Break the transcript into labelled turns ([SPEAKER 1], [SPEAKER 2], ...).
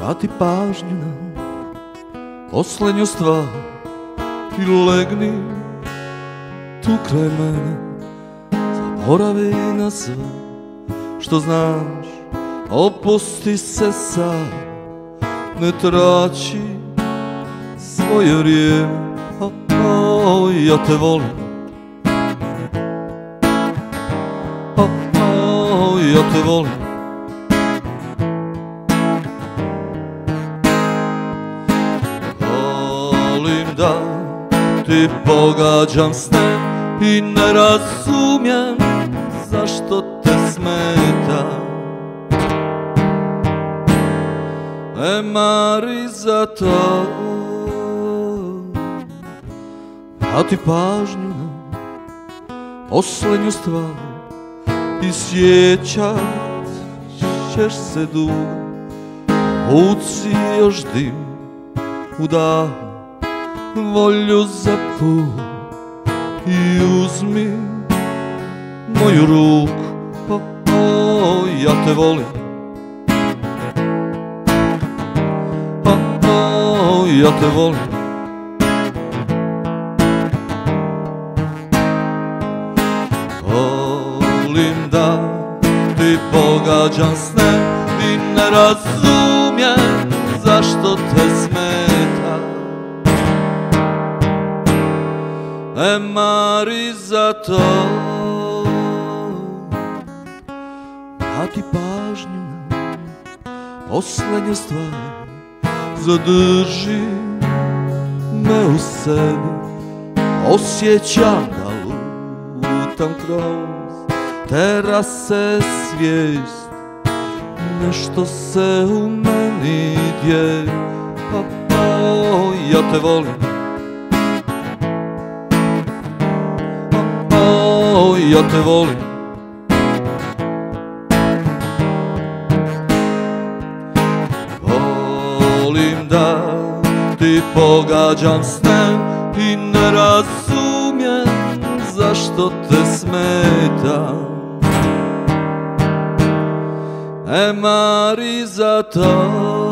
[SPEAKER 1] vrati pažnju na poslednju stvar i legni tu kraj mene. Zaboravi na sve što znaš, opusti se sad, ne traći svoje vrijeme. Ja te volim, ja te volim. Volim da ti pogađam sne i ne razumijem zašto te smeta. Ne mari za to, vrati pažnju na poslednju stvar i sjećat ćeš se dugo. Uci još dim u dah, volju za put i uzmi moju ruku. Ja te volim, ja te volim. Volim da ti pogađam sne i ne razumijem zašto te smeta. Ne mari za to, vrati pažnju na poslednju stvar, zadrži me u sebi, osjećam da lutam kroz terase svijest, nešto se u meni dje. Ja te volim, ja te volim. Volim da ti pogađam sne i ne razumijem zašto te smeta. Ne mari za to,